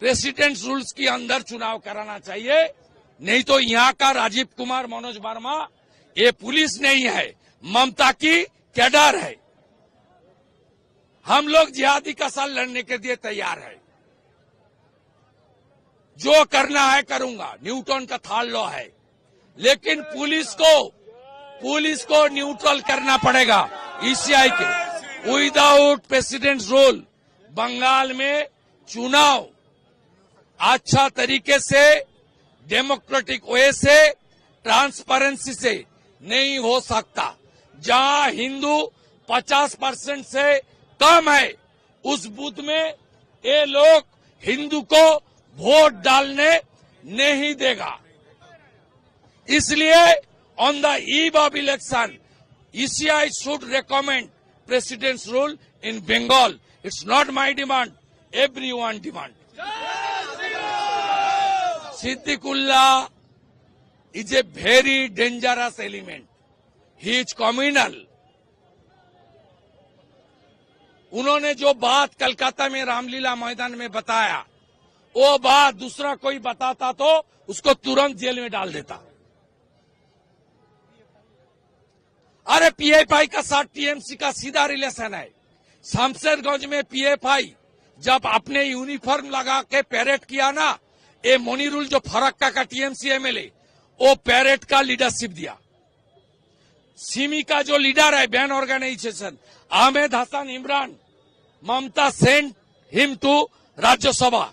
President rules के अंदर चुनाव कराना चाहिए, नहीं तो यहाँ का राजीव कुमार, मनोज वर्मा ये पुलिस नहीं है, ममता की कैडर है। हम लोग जिहादी का साथ लड़ने के लिए तैयार है। जो करना है करूंगा, न्यूटन का थर्ड लॉ है, लेकिन पुलिस को न्यूट्रल करना पड़ेगा। ईसीआई के विदाउट प्रेसिडेंट रूल बंगाल में चुनाव अच्छा तरीके से, डेमोक्रेटिक वे से, ट्रांसपेरेंसी से नहीं हो सकता। जहां हिंदू 50% से कम है, उस बूथ में ये लोग हिंदू को वोट डालने नहीं देगा। इसलिए on the eve of election ECI should recommend president's rule in Bengal. It's not my demand, everyone demand. Siddiqullah is a very dangerous element. He is communal. उन्होंने जो बात कलकत्ता में रामलीला मैदान में बताया, वो बात दूसरा कोई बताता तो उसको तुरंत जेल में डाल देता। अरे पीएफआई का साथ टीएमसी का सीधा रिलेशन है। शमशेरगंज में पीएफआई जब अपने यूनिफॉर्म लगा के पैरेड किया ना, ये मोनीरुल जो फरक्का का टीएमसी एमएलए, वो पैरेड का लीडरशिप दिया। सिमी का जो लीडर है ban organisation Ahmed Hassan Imran, Mamata sent him to Rajya Sabha.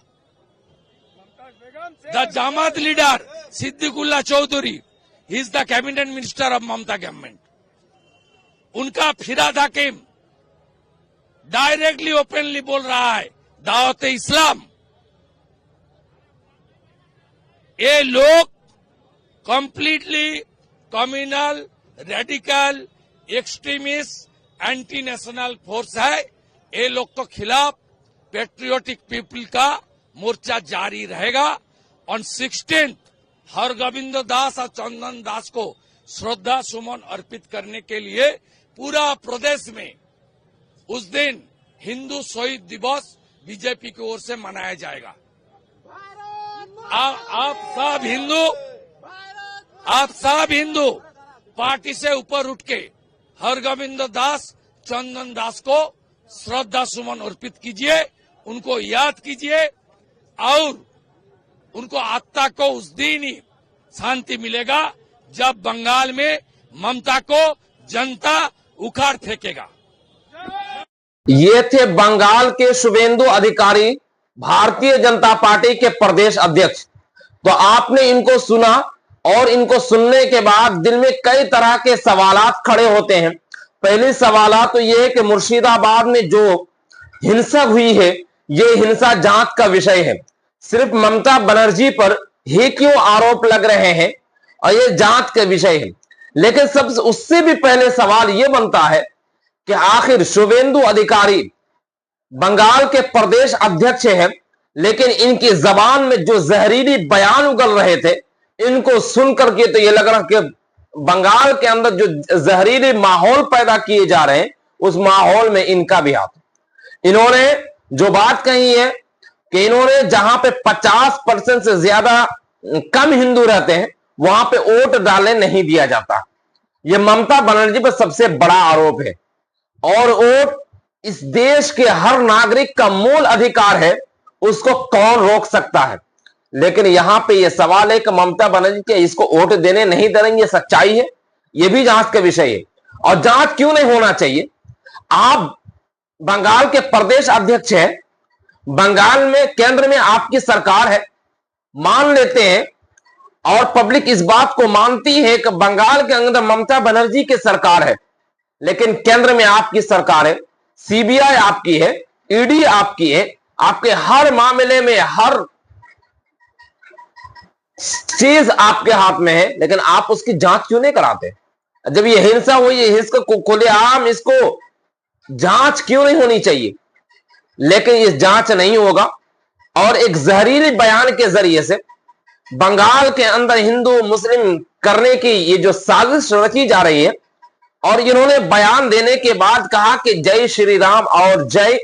The Jamaat leader Siddiqullah Chowdhury, he is the cabinet minister of Mamata government. उनका फिराद हकीम डायरेक्टली ओपनली बोल रहा है दावत इस्लाम। ये लोग completely communal, radical, extremist, anti national force है। ये लोग के खिलाफ पेट्रियोटिक पीपल का मोर्चा जारी रहेगा। ऑन 16 हरगोविंद दास और चंदन दास को श्रद्धा सुमन अर्पित करने के लिए पूरा प्रदेश में उस दिन हिंदू शहीद दिवस बीजेपी की ओर से मनाया जाएगा। आप सब हिंदू पार्टी से ऊपर उठ के हरगोविंद दास, चंदन दास को श्रद्धा सुमन अर्पित कीजिए, उनको याद कीजिए और उनको आत्मा को उस दिन ही शांति मिलेगा जब बंगाल में ममता को जनता उखाड़ फेंकेगा। ये थे बंगाल के शुभेंदु अधिकारी, भारतीय जनता पार्टी के प्रदेश अध्यक्ष। तो आपने इनको सुना और इनको सुनने के बाद दिल में कई तरह के सवालात खड़े होते हैं। पहली सवालात तो ये है कि मुर्शिदाबाद में जो हिंसा हुई है, ये हिंसा जांच का विषय है। सिर्फ ममता बनर्जी पर ही क्यों आरोप लग रहे हैं और ये जांच का विषय है। लेकिन सबसे उससे भी पहले सवाल यह बनता है कि आखिर शुभेंदु अधिकारी बंगाल के प्रदेश अध्यक्ष हैं, लेकिन इनकी जबान में जो जहरीली बयान उगल रहे थे, इनको सुनकर के तो यह लग रहा कि बंगाल के अंदर जो जहरीली माहौल पैदा किए जा रहे हैं, उस माहौल में इनका भी हाथ। इन्होंने जो बात कही है कि इन्होंने जहां पे 50% से ज्यादा कम हिंदू रहते हैं, वहां पे वोट डालने नहीं दिया जाता। यह ममता बनर्जी पर सबसे बड़ा आरोप है। और वोट इस देश के हर नागरिक का मूल अधिकार है, उसको कौन रोक सकता है। लेकिन यहां पे यह सवाल है कि ममता बनर्जी के इसको वोट देने नहीं दे रही, यह सच्चाई है, यह भी जांच का विषय है। और जांच क्यों नहीं होना चाहिए? आप बंगाल के प्रदेश अध्यक्ष हैं, बंगाल में केंद्र में आपकी सरकार है, मान लेते हैं और पब्लिक इस बात को मानती है कि बंगाल के अंदर ममता बनर्जी की सरकार है, लेकिन केंद्र में आपकी सरकार है, सीबीआई आपकी है, ईडी आपकी है, आपके हर मामले में हर चीज आपके हाथ में है, लेकिन आप उसकी जांच क्यों नहीं कराते? जब ये हिंसा हुई है, इसको खुलेआम इसको जांच क्यों नहीं होनी चाहिए? लेकिन ये जांच नहीं होगा और एक जहरीली बयान के जरिए से बंगाल के अंदर हिंदू मुस्लिम करने की ये जो साजिश रची जा रही है, और इन्होंने बयान देने के बाद कहा कि जय श्री राम और जय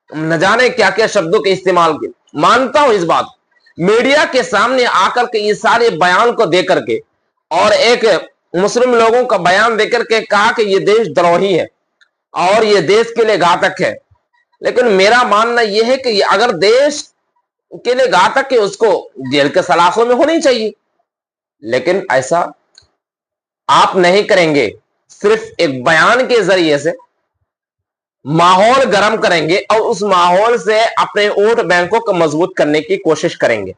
न जाने क्या क्या शब्दों के इस्तेमाल किए। मानता हूं इस बात। मीडिया के सामने आकर के इस सारे बयान को देकर के और एक मुस्लिम लोगों का बयान देकर के कहा कि ये देशद्रोही है और ये देश के लिए घातक है। लेकिन मेरा मानना यह है कि अगर देश के लिए घातक है उसको जेल के सलाखों में होनी चाहिए, लेकिन ऐसा आप नहीं करेंगे। सिर्फ एक बयान के जरिए से माहौल गर्म करेंगे और उस माहौल से अपने वोट बैंकों को मजबूत करने की कोशिश करेंगे।